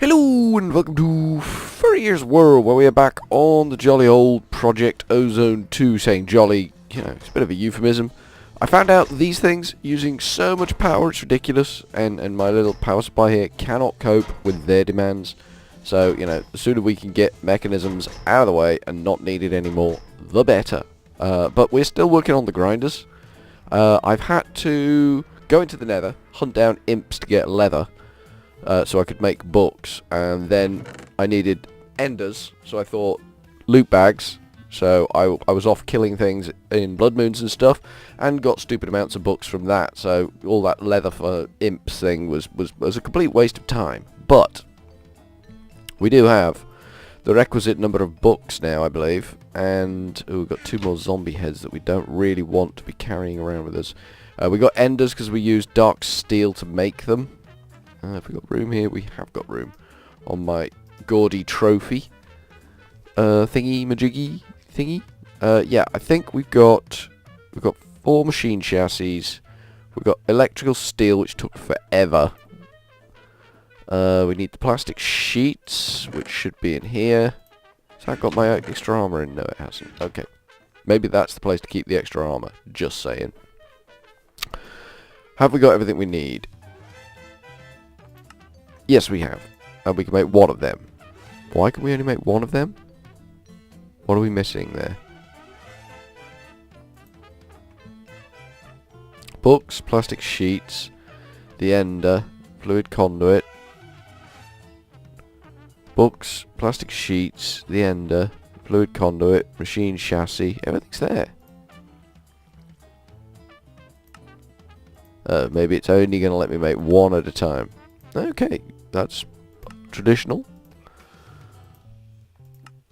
Hello and welcome to Furryearsworld, where we are back on the jolly old Project Ozone 2, saying jolly, it's a bit of a euphemism. I found out that these things using so much power, it's ridiculous, and my little power supply here cannot cope with their demands. So, the sooner we can get mechanisms out of the way and not needed anymore, the better. But we're still working on the grinders. I've had to go into the nether, hunt down imps to get leather, so I could make books, and then I needed enders, so I thought loot bags, so I was off killing things in blood moons and stuff, and got stupid amounts of books from that, so all that leather for imps thing was a complete waste of time. But we do have the requisite number of books now, I believe, and we've got 2 more zombie heads that we don't really want to be carrying around with us. We got enders because we used dark steel to make them. Have we got room here? We have got room on my gaudy trophy thingy-majiggy thingy. Yeah, I think we've got 4 machine chassis. We've got electrical steel, which took forever. We need the plastic sheets, which should be in here. Has that got my extra armor in? No, it hasn't. Okay, maybe that's the place to keep the extra armor. Just saying. Have we got everything we need? Yes, we have. And we can make 1 of them. Why can we only make 1 of them? What are we missing there? Books, plastic sheets, the ender, fluid conduit. Books, plastic sheets, the ender, fluid conduit, machine chassis. Everything's there. Maybe it's only going to let me make 1 at a time. Okay, that's traditional.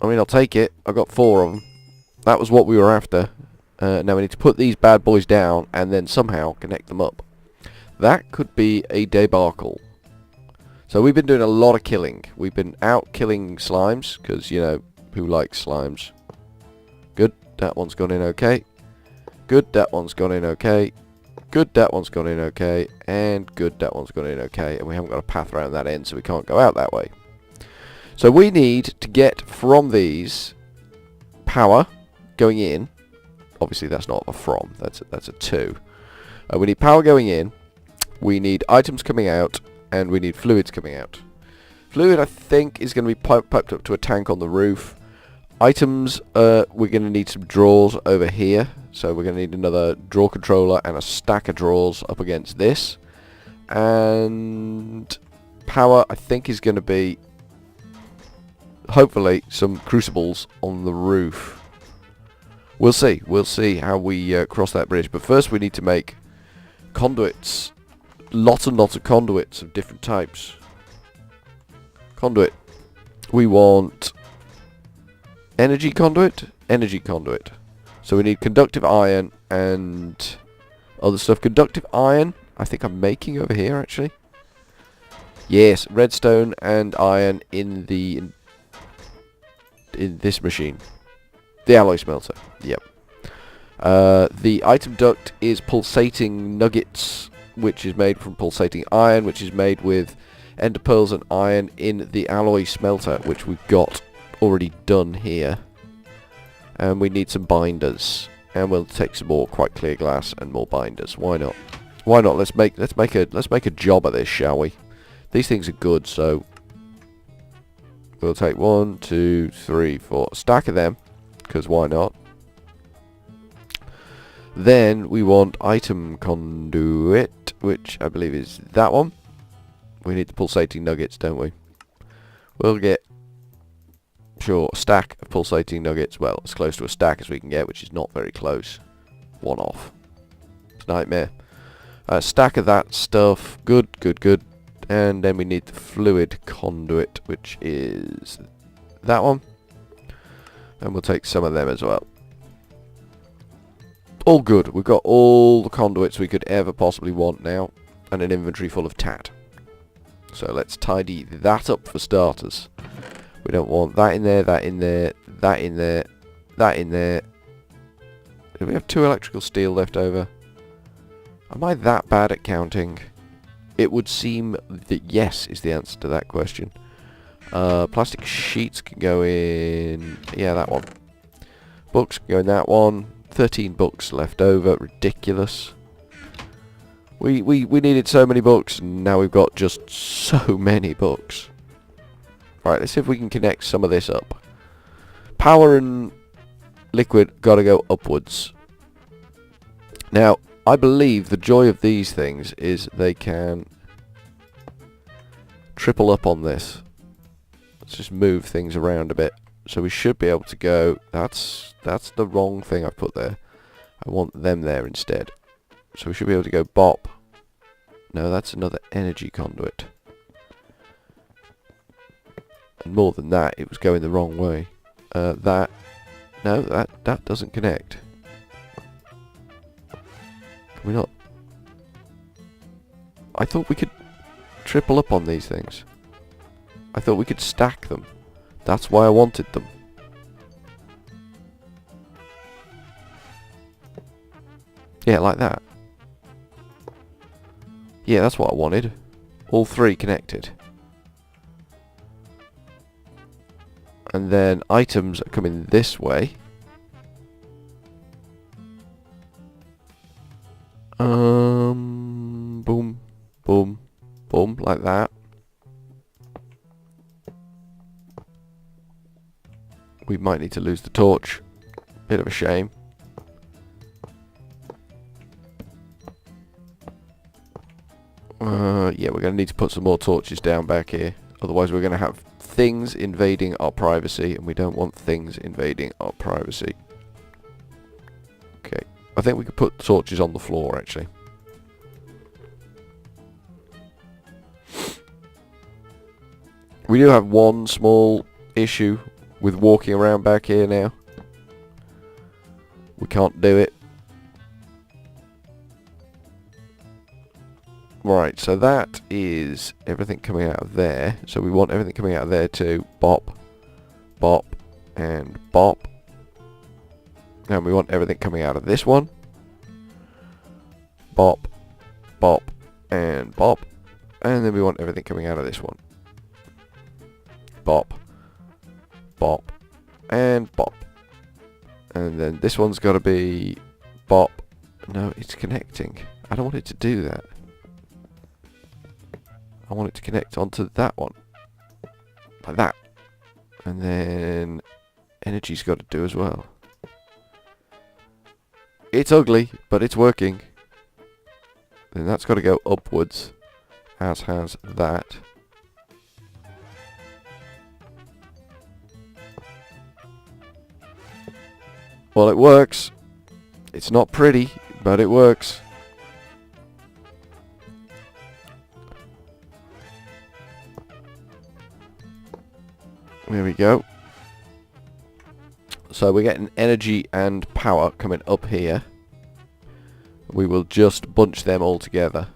I mean, I'll take it. I've got 4 of them. That was what we were after. Now we need to put these bad boys down and then somehow connect them up. That could be a debacle. So we've been doing a lot of killing. We've been out killing slimes, because, who likes slimes? Good, that one's gone in okay. Good, that one's gone in okay. Good, that one's gone in okay, and good, that one's gone in okay, and we haven't got a path around that end, so we can't go out that way. So we need to get from these power going in. Obviously that's not a from, that's a 2. We need power going in, we need items coming out, and we need fluids coming out. Fluid, I think, is going to be piped up to a tank on the roof. Items, we're going to need some drawers over here. So we're going to need another drawer controller and a stack of drawers up against this. And power, I think, is going to be, hopefully, some crucibles on the roof. We'll see. We'll see how we cross that bridge. But first we need to make conduits. Lots and lots of conduits of different types. Conduit. We want energy conduit. Energy conduit. So we need conductive iron and other stuff. Conductive iron, I think I'm making over here, actually. Yes, redstone and iron in this machine. The alloy smelter, yep. The item duct is pulsating nuggets, which is made from pulsating iron, which is made with ender pearls and iron in the alloy smelter, which we've got already done here. And we need some binders, and we'll take some more quite clear glass and more binders. Why not? Why not? Let's make a job of this, shall we? These things are good, so we'll take 1, 2, 3, 4, a stack of them, because why not? Then we want item conduit, which I believe is that one. We need the pulsating nuggets, don't we? We'll get, sure, a stack of pulsating nuggets. Well, as close to a stack as we can get, which is not very close. 1 off. It's a nightmare. A stack of that stuff. Good, good, good. And then we need the fluid conduit, which is that one. And we'll take some of them as well. All good. We've got all the conduits we could ever possibly want now. And an inventory full of tat. So let's tidy that up for starters. We don't want that in there, that in there, that in there, that in there. Do we have 2 electrical steel left over? Am I that bad at counting? It would seem that yes is the answer to that question. Plastic sheets can go in... yeah, that one. Books can go in that one. 13 books left over. Ridiculous. We needed so many books, and now we've got just so many books. Right, let's see if we can connect some of this up. Power and liquid gotta go upwards. Now, I believe the joy of these things is they can triple up on this. Let's just move things around a bit. So we should be able to go... That's the wrong thing I've put there. I want them there instead. So we should be able to go bop. No, that's another energy conduit. And more than that, it was going the wrong way. No, that doesn't connect. Can we not? I thought we could triple up on these things. I thought we could stack them. That's why I wanted them. Yeah, like that. Yeah, that's what I wanted. All three connected. And then items are coming this way. Boom, boom, boom, like that. We might need to lose the torch. Bit of a shame. Yeah, we're going to need to put some more torches down back here. Otherwise we're going to have things invading our privacy, and we don't want things invading our privacy. Okay, I think we could put torches on the floor, actually. We do have one small issue with walking around back here now. We can't do it. Right, so that is everything coming out of there. So we want everything coming out of there too. Bop, bop, and bop. And we want everything coming out of this one. Bop, bop, and bop. And then we want everything coming out of this one. Bop, bop, and bop. And then this one's got to be bop. No, it's connecting. I don't want it to do that. I want it to connect onto that one. Like that. And then energy's got to do as well. It's ugly, but it's working. Then that's got to go upwards, as has that. Well, it works. It's not pretty, but it works. There we go. So we're getting energy and power coming up here. We will just bunch them all together,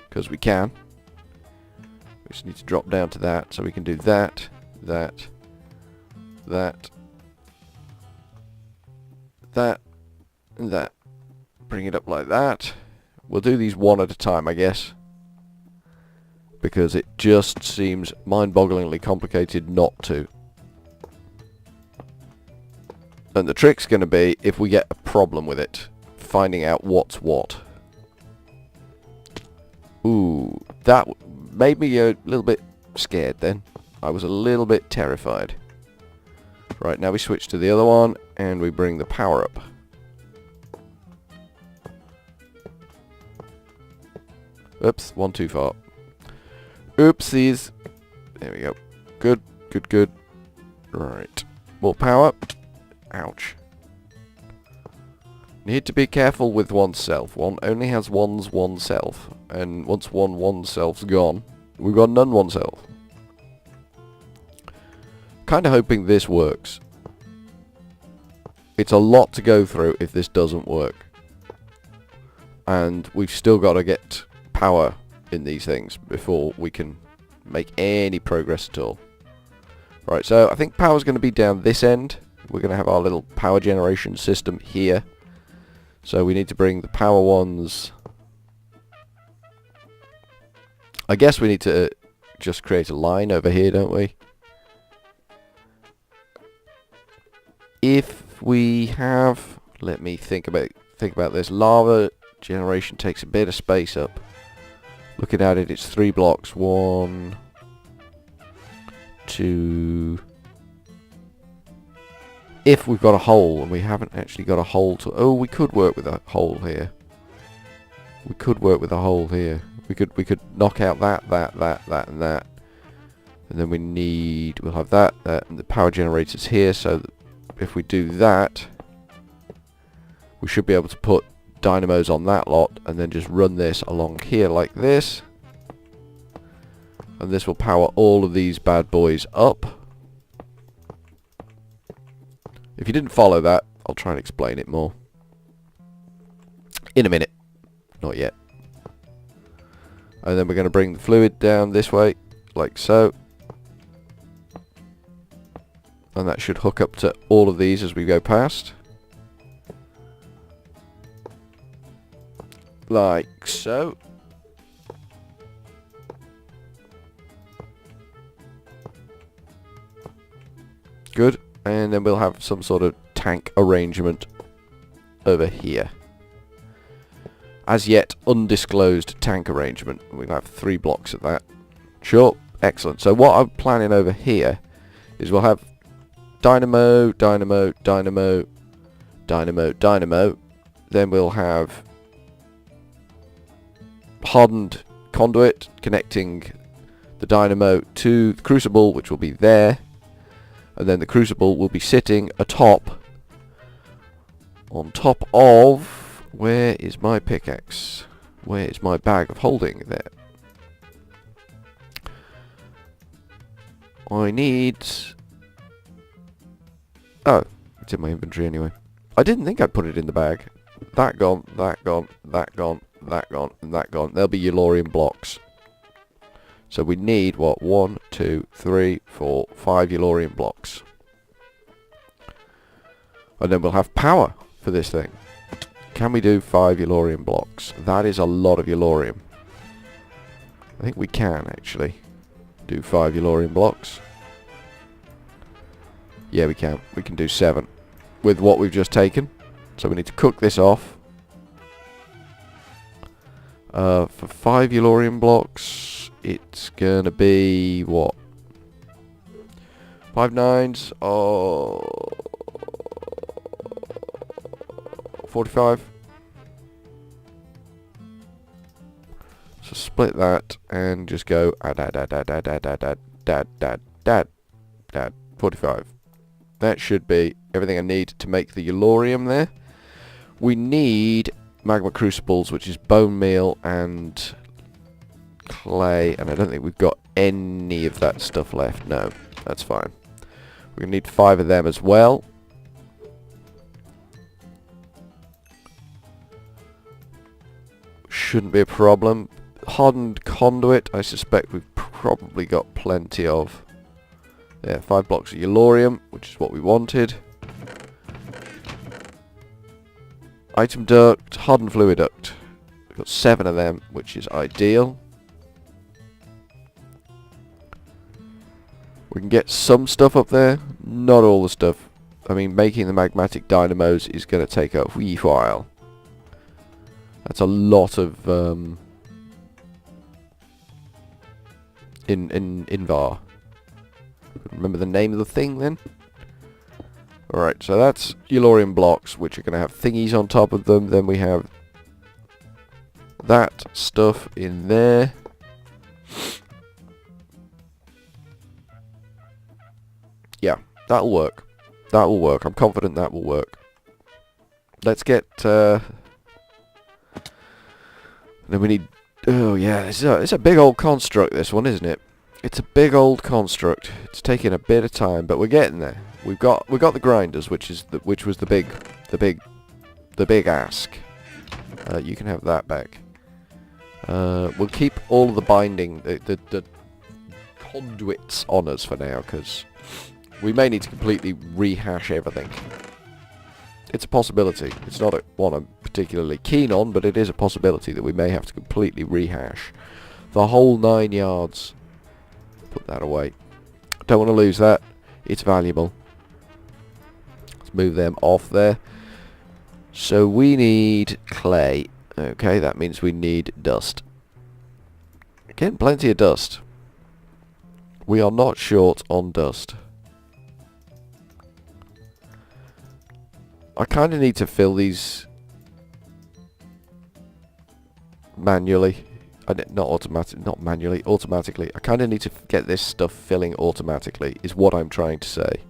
because we can. We just need to drop down to that, so we can do that, that, that, that, and that. Bring it up like that. We'll do these one at a time, I guess, because it just seems mind-bogglingly complicated not to. And the trick's going to be, if we get a problem with it, finding out what's what. Ooh, that made me a little bit scared then. I was a little bit terrified. Right, now we switch to the other one, and we bring the power up. Oops, one too far. Oopsies. There we go. Good, good, good. Right. More power. Ouch. Need to be careful with oneself. One only has oneself. And once oneself's gone, we've got none oneself. Kinda hoping this works. It's a lot to go through if this doesn't work. And we've still got to get power in these things before we can make any progress at all. Right, so I think power's going to be down this end. We're going to have our little power generation system here. So we need to bring the power ones. I guess we need to just create a line over here, don't we? If we have, let me think about this. Lava generation takes a bit of space up. Looking at it, it's 3 blocks. 1, 2. If we've got a hole, and we haven't actually got a hole to... Oh, we could work with a hole here. We could work with a hole here. We could knock out that, and that. And then we'll have that, and the power generator's here, so that if we do that, we should be able to put dynamos on that lot, and then just run this along here like this. And this will power all of these bad boys up. If you didn't follow that, I'll try and explain it more in a minute. Not yet. And then we're going to bring the fluid down this way, like so. And that should hook up to all of these as we go past. Like so. Good. And then we'll have some sort of tank arrangement over here. As yet undisclosed tank arrangement. We'll have 3 blocks of that. Sure. Excellent. So what I'm planning over here is we'll have dynamo, dynamo, dynamo, dynamo, dynamo. Then we'll have hardened conduit connecting the dynamo to the crucible, which will be there. And then the crucible will be sitting atop, on top of, where is my pickaxe? Where is my bag of holding? There. I need... Oh, it's in my inventory anyway. I didn't think I'd put it in the bag. That gone, that gone, that gone, that gone, and that gone. There'll be Yellorium blocks. So we need, what, 1, 2, 3, 4, 5 Yellorium blocks. And then we'll have power for this thing. Can we do 5 Yellorium blocks? That is a lot of Yellorium. I think we can, actually, do 5 Yellorium blocks. Yeah, we can. We can do 7 with what we've just taken. So we need to cook this off. For 5 Yellorium blocks, it's gonna be what? 5 9s or 45. So split that and just go dad 45. That should be everything I need to make the Yellorium there. We need magma crucibles, which is bone meal and clay, and I don't think we've got any of that stuff left. No, that's fine. We're going to need 5 of them as well. Shouldn't be a problem. Hardened conduit, I suspect we've probably got plenty of. Yeah, 5 blocks of Yellorium, which is what we wanted. Item duct, hardened fluid duct. We've got 7 of them, which is ideal. We can get some stuff up there, not all the stuff. I mean, making the magmatic dynamos is going to take a wee while. That's a lot of invar. Remember the name of the thing then? Alright, so that's Yellorium blocks, which are going to have thingies on top of them. Then we have that stuff in there. Yeah, that'll work. That'll work. I'm confident that will work. Let's get... then we need... Oh yeah, it's a big old construct, this one, isn't it? It's a big old construct. It's taking a bit of time, but we're getting there. We've got the grinders, which was the big ask. You can have that back. We'll keep all of the binding, the conduits on us for now, because we may need to completely rehash everything. It's a possibility. It's not one I'm particularly keen on, but it is a possibility that we may have to completely rehash the whole 9 yards. Put that away. Don't want to lose that. It's valuable. Let's move them off there. So we need clay. Okay, that means we need dust. Again, plenty of dust. We are not short on dust. I kind of need to fill these manually. Not manually, automatically. I kind of need to get this stuff filling automatically, is what I'm trying to say.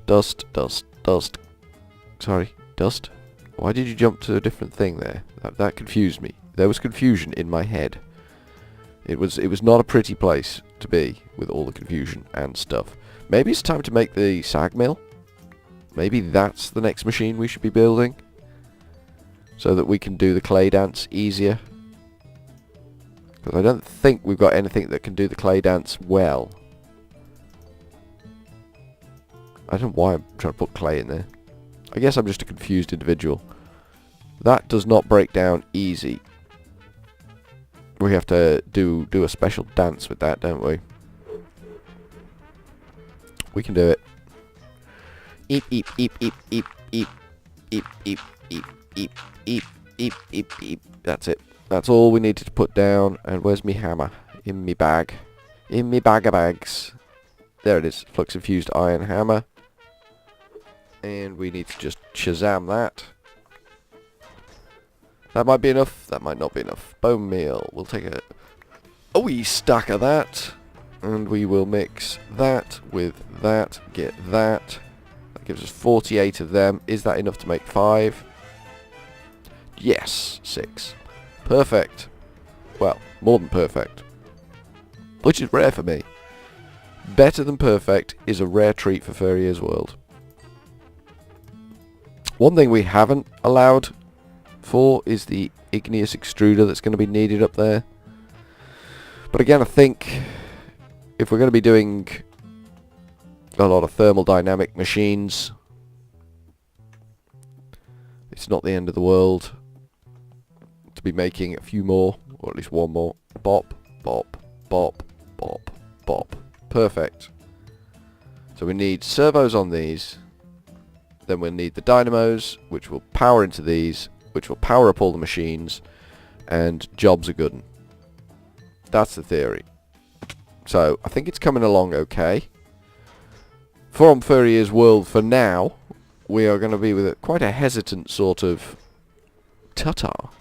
Dust, dust, dust. Sorry, dust? Why did you jump to a different thing there? That confused me. There was confusion in my head. It was not a pretty place to be with all the confusion and stuff. Maybe it's time to make the sag mill. Maybe that's the next machine we should be building, so that we can do the clay dance easier. Because I don't think we've got anything that can do the clay dance well. I don't know why I'm trying to put clay in there. I guess I'm just a confused individual. That does not break down easy. We have to do a special dance with that, don't we? We can do it. Eep, eep, eep, eep, eep, eep, eep, eep, eep, eep, eep, eep, eep, eep. That's it. That's all we needed to put down. And where's me hammer? In me bag. In me bag of bags. There it is. Flux infused iron hammer. And we need to just Shazam that. That might be enough. That might not be enough. Bone meal. We'll take a wee stack of that. And we will mix that with that. Get that. That gives us 48 of them. Is that enough to make 5? Yes. 6. Perfect. Well, more than perfect. Which is rare for me. Better than perfect is a rare treat for Furryearsworld. One thing we haven't allowed for is the igneous extruder that's going to be needed up there. But again, I think if we're going to be doing a lot of thermodynamic machines, it's not the end of the world to be making a few more, or at least one more. Bop, bop, bop, bop, bop. Perfect. So we need servos on these. Then we'll need the dynamos, which will power into these, which will power up all the machines, and jobs are good 'un. That's the theory. So I think it's coming along okay. From Furryearsworld for now, we are going to be with quite a hesitant sort of ta-ta.